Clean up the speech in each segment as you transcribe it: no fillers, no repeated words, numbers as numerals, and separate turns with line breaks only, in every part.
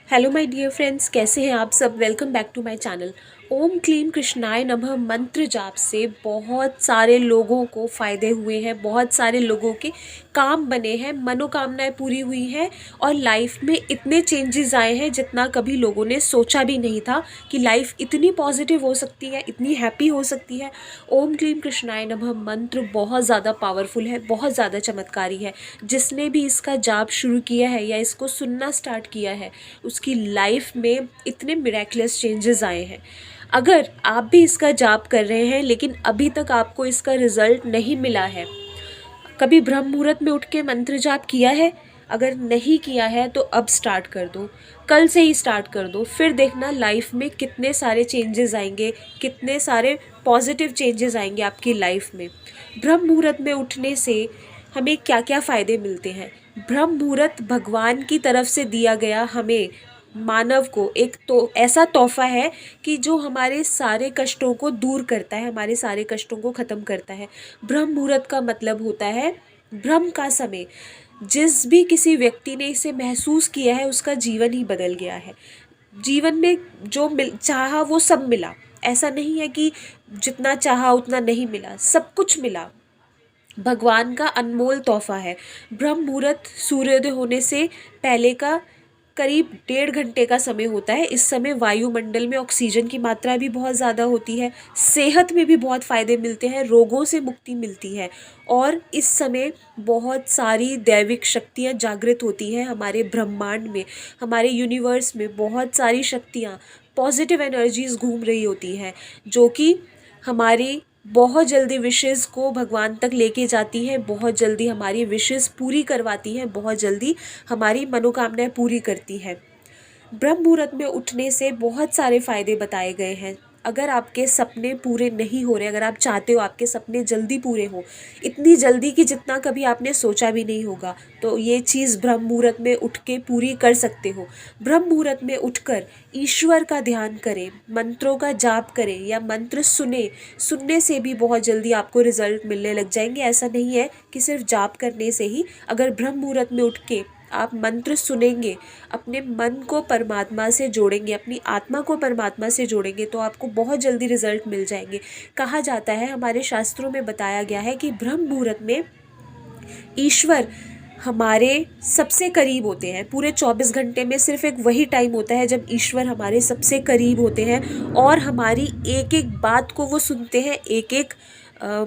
Hello my dear friends, कैसे हैं आप सब। Welcome back to my channel. ओम क्लीम कृष्णाय नमः मंत्र जाप से बहुत सारे लोगों को फ़ायदे हुए हैं, बहुत सारे लोगों के काम बने हैं, मनोकामनाएं पूरी हुई हैं और लाइफ में इतने चेंजेस आए हैं जितना कभी लोगों ने सोचा भी नहीं था कि लाइफ इतनी पॉजिटिव हो सकती है, इतनी हैप्पी हो सकती है। ओम क्लीम कृष्णाय नमः मंत्र बहुत ज़्यादा पावरफुल है, बहुत ज़्यादा चमत्कारी है। जिसने भी इसका जाप शुरू किया है या इसको सुनना स्टार्ट किया है उसकी लाइफ में इतने मिरेक्युलस चेंजेस आए हैं। अगर आप भी इसका जाप कर रहे हैं लेकिन अभी तक आपको इसका रिजल्ट नहीं मिला है, कभी ब्रह्म मुहूर्त में उठ के मंत्र जाप किया है? अगर नहीं किया है तो अब स्टार्ट कर दो, कल से ही स्टार्ट कर दो। फिर देखना लाइफ में कितने सारे चेंजेस आएंगे, कितने सारे पॉजिटिव चेंजेस आएंगे आपकी लाइफ में। ब्रह्म मुहूर्त में उठने से हमें क्या क्या फ़ायदे मिलते हैं? ब्रह्म मुहूर्त भगवान की तरफ से दिया गया हमें मानव को एक तो ऐसा तोहफा है कि जो हमारे सारे कष्टों को दूर करता है, हमारे सारे कष्टों को ख़त्म करता है। ब्रह्म मुहूर्त का मतलब होता है ब्रह्म का समय। जिस भी किसी व्यक्ति ने इसे महसूस किया है उसका जीवन ही बदल गया है। जीवन में जो चाहा वो सब मिला। ऐसा नहीं है कि जितना चाहा उतना नहीं मिला, सब कुछ मिला। भगवान का अनमोल तोहफा है। ब्रह्म मुहूर्त सूर्योदय होने से पहले का करीब 1.5 घंटे का समय होता है। इस समय वायुमंडल में ऑक्सीजन की मात्रा भी बहुत ज़्यादा होती है, सेहत में भी बहुत फ़ायदे मिलते हैं, रोगों से मुक्ति मिलती है और इस समय बहुत सारी दैविक शक्तियाँ जागृत होती हैं हमारे ब्रह्मांड में, हमारे यूनिवर्स में बहुत सारी शक्तियाँ, पॉजिटिव एनर्जीज घूम रही होती हैं जो कि हमारी बहुत जल्दी विशेज़ को भगवान तक लेके जाती हैं, बहुत जल्दी हमारी विशेज़ पूरी करवाती हैं, बहुत जल्दी हमारी मनोकामनाएं पूरी करती हैं। ब्रह्म मुहूर्त में उठने से बहुत सारे फ़ायदे बताए गए हैं। अगर आपके सपने पूरे नहीं हो रहे, अगर आप चाहते हो आपके सपने जल्दी पूरे हो, इतनी जल्दी कि जितना कभी आपने सोचा भी नहीं होगा, तो ये चीज़ ब्रह्म मुहूर्त में उठ के पूरी कर सकते हो। ब्रह्म मुहूर्त में उठकर ईश्वर का ध्यान करें, मंत्रों का जाप करें या मंत्र सुनने से भी बहुत जल्दी आपको रिजल्ट मिलने लग जाएंगे। ऐसा नहीं है कि सिर्फ जाप करने से ही। अगर ब्रह्म मुहूर्त में उठ के आप मंत्र सुनेंगे, अपने मन को परमात्मा से जोड़ेंगे, अपनी आत्मा को परमात्मा से जोड़ेंगे तो आपको बहुत जल्दी रिजल्ट मिल जाएंगे। कहा जाता है, हमारे शास्त्रों में बताया गया है कि ब्रह्म मुहूर्त में ईश्वर हमारे सबसे करीब होते हैं। पूरे 24 घंटे में सिर्फ एक वही टाइम होता है जब ईश्वर हमारे सबसे करीब होते हैं और हमारी एक एक बात को वो सुनते हैं, एक एक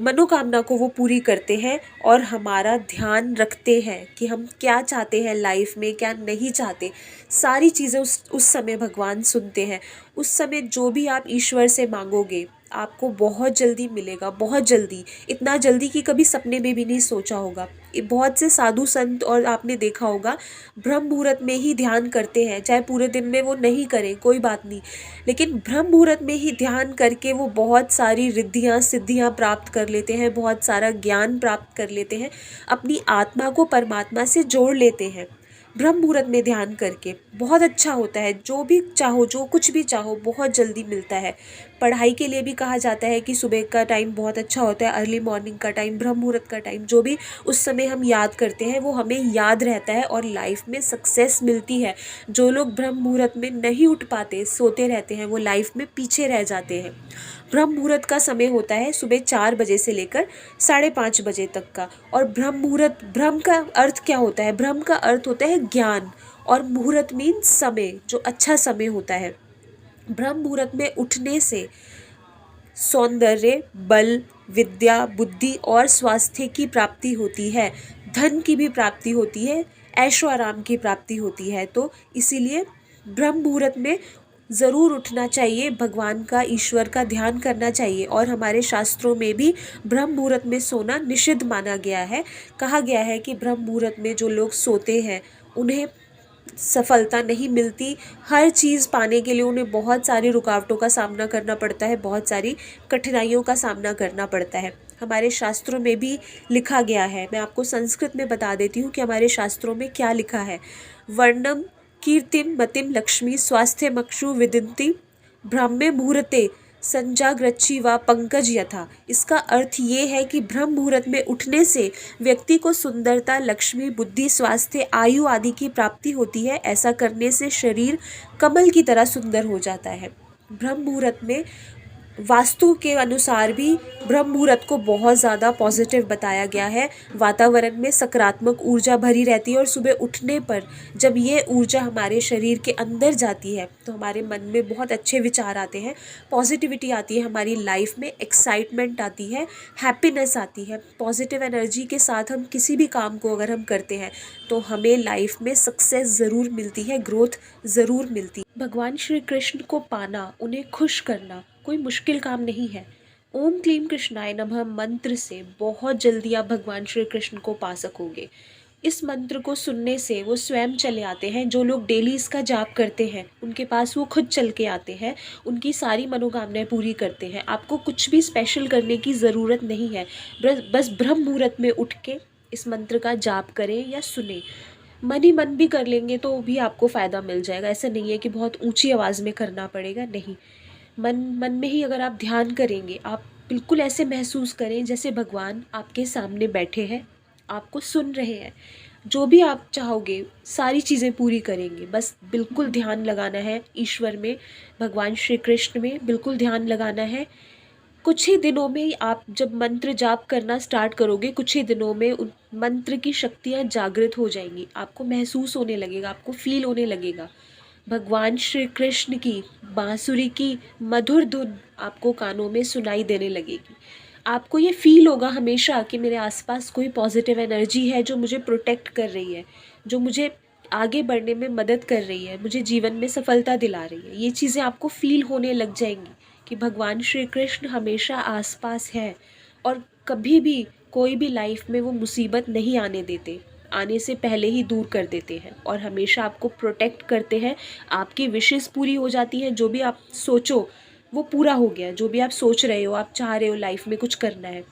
मनोकामना को वो पूरी करते हैं और हमारा ध्यान रखते हैं कि हम क्या चाहते हैं लाइफ में, क्या नहीं चाहते। सारी चीज़ें उस समय भगवान सुनते हैं। उस समय जो भी आप ईश्वर से मांगोगे आपको बहुत जल्दी मिलेगा, बहुत जल्दी, इतना जल्दी कि कभी सपने में भी नहीं सोचा होगा। बहुत से साधु संत और आपने देखा होगा ब्रह्म मुहूर्त में ही ध्यान करते हैं, चाहे पूरे दिन में वो नहीं करें कोई बात नहीं, लेकिन ब्रह्म मुहूर्त में ही ध्यान करके वो बहुत सारी रिद्धियाँ सिद्धियाँ प्राप्त कर लेते हैं, बहुत सारा ज्ञान प्राप्त कर लेते हैं, अपनी आत्मा को परमात्मा से जोड़ लेते हैं। ब्रह्म मुहूर्त में ध्यान करके बहुत अच्छा होता है। जो भी चाहो, जो कुछ भी चाहो बहुत जल्दी मिलता है। पढ़ाई के लिए भी कहा जाता है कि सुबह का टाइम बहुत अच्छा होता है, अर्ली मॉर्निंग का टाइम, ब्रह्म मुहूर्त का टाइम, जो भी उस समय हम याद करते हैं वो हमें याद रहता है और लाइफ में सक्सेस मिलती है। जो लोग ब्रह्म मुहूर्त में नहीं उठ पाते, सोते रहते हैं, वो लाइफ में पीछे रह जाते हैं। ब्रह्म मुहूर्त का समय होता है सुबह 4 बजे से लेकर 5:30 बजे तक का। और ब्रह्म मुहूर्त, ब्रह्म का अर्थ क्या होता है? ब्रह्म का अर्थ होता है ज्ञान और मुहूर्त मीन्स समय, जो अच्छा समय होता है। ब्रह्म मुहूर्त में उठने से सौंदर्य, बल, विद्या, बुद्धि और स्वास्थ्य की प्राप्ति होती है, धन की भी प्राप्ति होती है, ऐशो आराम की प्राप्ति होती है। तो इसीलिए ब्रह्म मुहूर्त में ज़रूर उठना चाहिए, भगवान का, ईश्वर का ध्यान करना चाहिए। और हमारे शास्त्रों में भी ब्रह्म मुहूर्त में सोना निषिद्ध माना गया है। कहा गया है कि ब्रह्म मुहूर्त में जो लोग सोते हैं उन्हें सफलता नहीं मिलती। हर चीज़ पाने के लिए उन्हें बहुत सारी रुकावटों का सामना करना पड़ता है, बहुत सारी कठिनाइयों का सामना करना पड़ता है। हमारे शास्त्रों में भी लिखा गया है, मैं आपको संस्कृत में बता देती हूँ कि हमारे शास्त्रों में क्या लिखा है। वर्णम कीर्तिम मतिम लक्ष्मी स्वास्थ्य मक्षु विदिंती ब्राह्मे मुहूर्ते संजाग्रच्छि व पंकज यथा। इसका अर्थ ये है कि ब्रह्म मुहूर्त में उठने से व्यक्ति को सुंदरता, लक्ष्मी, बुद्धि, स्वास्थ्य, आयु आदि की प्राप्ति होती है। ऐसा करने से शरीर कमल की तरह सुंदर हो जाता है। ब्रह्म मुहूर्त में वास्तु के अनुसार भी ब्रह्म मुहूर्त को बहुत ज़्यादा पॉजिटिव बताया गया है। वातावरण में सकारात्मक ऊर्जा भरी रहती है और सुबह उठने पर जब ये ऊर्जा हमारे शरीर के अंदर जाती है तो हमारे मन में बहुत अच्छे विचार आते हैं, पॉजिटिविटी आती है, हमारी लाइफ में एक्साइटमेंट आती है, हैप्पीनेस आती है। पॉजिटिव एनर्जी के साथ हम किसी भी काम को अगर हम करते हैं तो हमें लाइफ में सक्सेस ज़रूर मिलती है, ग्रोथ ज़रूर मिलती है। भगवान श्री कृष्ण को पाना, उन्हें खुश करना कोई मुश्किल काम नहीं है। ओम क्लीम कृष्णाय नमः मंत्र से बहुत जल्दी आप भगवान श्री कृष्ण को पा सकोगे। इस मंत्र को सुनने से वो स्वयं चले आते हैं। जो लोग डेली इसका जाप करते हैं उनके पास वो खुद चल के आते हैं, उनकी सारी मनोकामनाएं पूरी करते हैं। आपको कुछ भी स्पेशल करने की ज़रूरत नहीं है। बस ब्रह्म मुहूर्त में उठ के इस मंत्र का जाप करें या सुने। मन ही मन भी कर लेंगे तो भी आपको फ़ायदा मिल जाएगा। ऐसा नहीं है कि बहुत ऊंची आवाज़ में करना पड़ेगा, नहीं। मन मन में ही अगर आप ध्यान करेंगे, आप बिल्कुल ऐसे महसूस करें जैसे भगवान आपके सामने बैठे हैं, आपको सुन रहे हैं। जो भी आप चाहोगे सारी चीज़ें पूरी करेंगे। बस बिल्कुल ध्यान लगाना है ईश्वर में, भगवान श्री कृष्ण में बिल्कुल ध्यान लगाना है। कुछ ही दिनों में ही आप जब मंत्र जाप करना स्टार्ट करोगे, कुछ ही दिनों में उन मंत्र की शक्तियाँ जागृत हो जाएंगी। आपको महसूस होने लगेगा, आपको फील होने लगेगा। भगवान श्री कृष्ण की बांसुरी की मधुर धुन आपको कानों में सुनाई देने लगेगी। आपको ये फील होगा हमेशा कि मेरे आसपास कोई पॉजिटिव एनर्जी है जो मुझे प्रोटेक्ट कर रही है, जो मुझे आगे बढ़ने में मदद कर रही है, मुझे जीवन में सफलता दिला रही है। ये चीज़ें आपको फील होने लग जाएंगी कि भगवान श्री कृष्ण हमेशा आसपास है और कभी भी कोई भी लाइफ में वो मुसीबत नहीं आने देते, आने से पहले ही दूर कर देते हैं और हमेशा आपको प्रोटेक्ट करते हैं। आपकी विशेस पूरी हो जाती हैं, जो भी आप सोचो वो पूरा हो गया। जो भी आप सोच रहे हो, आप चाह रहे हो लाइफ में कुछ करना है,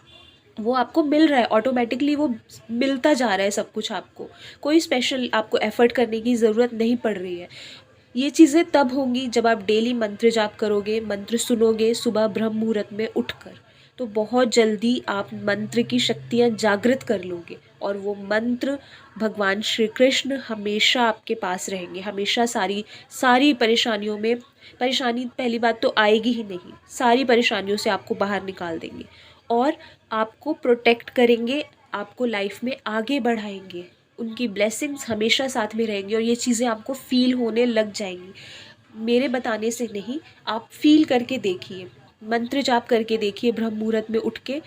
वो आपको मिल रहा है ऑटोमेटिकली, वो मिलता जा रहा है सब कुछ आपको। कोई स्पेशल आपको एफर्ट करने की ज़रूरत नहीं पड़ रही है। ये चीज़ें तब होंगी जब आप डेली मंत्र जाप करोगे, मंत्र सुनोगे सुबह ब्रह्म मुहूर्त में उठकर। तो बहुत जल्दी आप मंत्र की शक्तियाँ जागृत कर लोगे और वो मंत्र भगवान श्री कृष्ण हमेशा आपके पास रहेंगे। हमेशा सारी सारी परेशानियों में, परेशानी पहली बात तो आएगी ही नहीं, सारी परेशानियों से आपको बाहर निकाल देंगे और आपको प्रोटेक्ट करेंगे, आपको लाइफ में आगे बढ़ाएंगे। उनकी ब्लेसिंग्स हमेशा साथ में रहेंगी और ये चीज़ें आपको फ़ील होने लग जाएंगी। मेरे बताने से नहीं, आप फ़ील करके देखिए, मंत्र जाप करके देखिए ब्रह्म मुहूर्त में उठ के।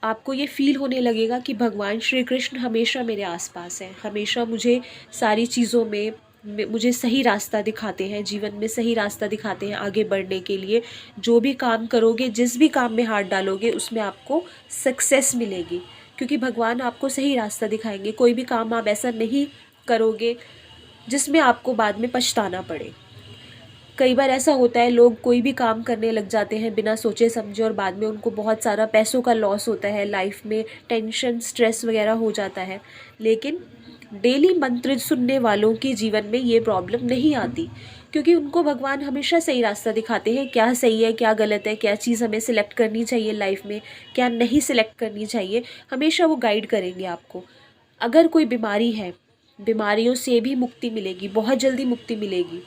आपको ये फ़ील होने लगेगा कि भगवान श्री कृष्ण हमेशा मेरे आसपास हैं, हमेशा मुझे सारी चीज़ों में मुझे सही रास्ता दिखाते हैं, जीवन में सही रास्ता दिखाते हैं आगे बढ़ने के लिए। जो भी काम करोगे, जिस भी काम में हाथ डालोगे उसमें आपको सक्सेस मिलेगी, क्योंकि भगवान आपको सही रास्ता दिखाएंगे। कोई भी काम आप ऐसा नहीं करोगे जिसमें आपको बाद में पछताना पड़े। कई बार ऐसा होता है, लोग कोई भी काम करने लग जाते हैं बिना सोचे समझे और बाद में उनको बहुत सारा पैसों का लॉस होता है, लाइफ में टेंशन, स्ट्रेस वगैरह हो जाता है। लेकिन डेली मंत्र सुनने वालों के जीवन में ये प्रॉब्लम नहीं आती, क्योंकि उनको भगवान हमेशा सही रास्ता दिखाते हैं। क्या सही है, क्या गलत है, क्या चीज़ हमें सिलेक्ट करनी चाहिए लाइफ में, क्या नहीं सिलेक्ट करनी चाहिए, हमेशा वो गाइड करेंगे आपको। अगर कोई बीमारी है, बीमारियों से भी मुक्ति मिलेगी, बहुत जल्दी मुक्ति मिलेगी।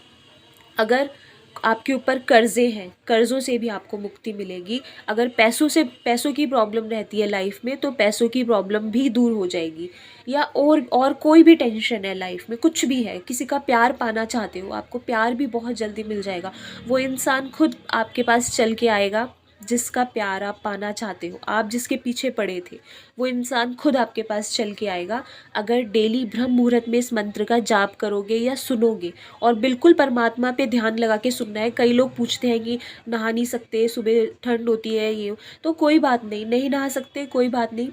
अगर आपके ऊपर कर्ज़े हैं, कर्ज़ों से भी आपको मुक्ति मिलेगी। अगर पैसों की प्रॉब्लम रहती है लाइफ में, तो पैसों की प्रॉब्लम भी दूर हो जाएगी। या और कोई भी टेंशन है लाइफ में, कुछ भी है, किसी का प्यार पाना चाहते हो, आपको प्यार भी बहुत जल्दी मिल जाएगा। वो इंसान खुद आपके पास चल के आएगा जिसका प्यार आप पाना चाहते हो, आप जिसके पीछे पड़े थे, वो इंसान खुद आपके पास चल के आएगा। अगर डेली ब्रह्म मुहूर्त में इस मंत्र का जाप करोगे या सुनोगे, और बिल्कुल परमात्मा पे ध्यान लगा के सुनना है। कई लोग पूछते हैं कि नहा नहीं सकते, सुबह ठंड होती है, ये तो कोई बात नहीं, नहीं नहा सकते कोई बात नहीं।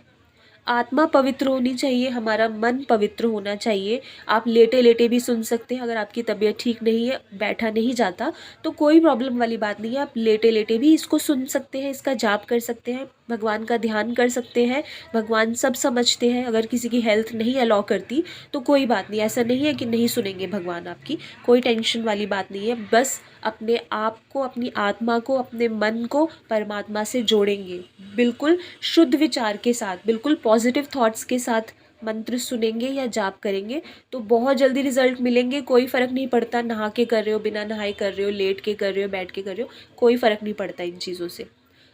आत्मा पवित्र होनी चाहिए, हमारा मन पवित्र होना चाहिए। आप लेटे लेटे भी सुन सकते हैं। अगर आपकी तबीयत ठीक नहीं है, बैठा नहीं जाता, तो कोई प्रॉब्लम वाली बात नहीं है, आप लेटे लेटे भी इसको सुन सकते हैं, इसका जाप कर सकते हैं। भगवान का ध्यान कर सकते हैं। भगवान सब समझते हैं। अगर किसी की हेल्थ नहीं अलाउ करती तो कोई बात नहीं, ऐसा नहीं है कि नहीं सुनेंगे भगवान आपकी, कोई टेंशन वाली बात नहीं है। बस अपने आप को, अपनी आत्मा को, अपने मन को परमात्मा से जोड़ेंगे, बिल्कुल शुद्ध विचार के साथ, बिल्कुल पॉजिटिव थॉट्स के साथ मंत्र सुनेंगे या जाप करेंगे तो बहुत जल्दी रिजल्ट मिलेंगे। कोई फ़र्क नहीं पड़ता नहा के कर रहे हो, बिना नहाए कर रहे हो, लेट के कर रहे हो, बैठ के कर रहे हो, कोई फ़र्क नहीं पड़ता इन चीज़ों से।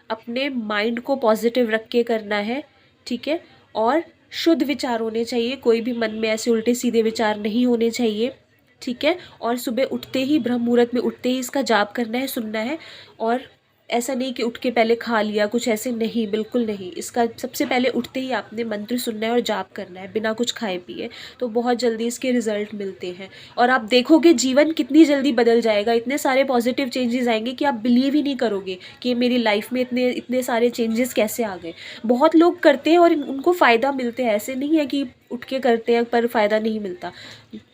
अपने माइंड को पॉजिटिव रख के करना है, ठीक है। और शुद्ध विचार होने चाहिए, कोई भी मन में ऐसे उल्टे सीधे विचार नहीं होने चाहिए, ठीक है। और सुबह उठते ही, ब्रह्म मुहूर्त में उठते ही इसका जाप करना है, सुनना है। और ऐसा नहीं कि उठ के पहले खा लिया, कुछ ऐसे नहीं, बिल्कुल नहीं। इसका सबसे पहले उठते ही आपने मंत्र सुनना है और जाप करना है बिना कुछ खाए पिए, तो बहुत जल्दी इसके रिजल्ट मिलते हैं। और आप देखोगे जीवन कितनी जल्दी बदल जाएगा, इतने सारे पॉजिटिव चेंजेस आएंगे कि आप बिलीव ही नहीं करोगे कि मेरी लाइफ में इतने इतने सारे चेंजेस कैसे आ गए। बहुत लोग करते हैं और उनको फ़ायदा मिलते हैं, ऐसे नहीं है कि उठ के करते हैं पर फ़ायदा नहीं मिलता।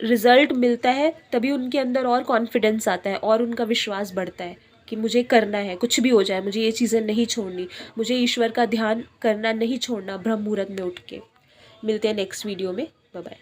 रिज़ल्ट मिलता है तभी उनके अंदर और कॉन्फिडेंस आता है और उनका विश्वास बढ़ता है कि मुझे करना है, कुछ भी हो जाए मुझे ये चीज़ें नहीं छोड़नी, मुझे ईश्वर का ध्यान करना नहीं छोड़ना ब्रह्म मुहूर्त में उठ के। मिलते हैं नेक्स्ट वीडियो में। Bye bye.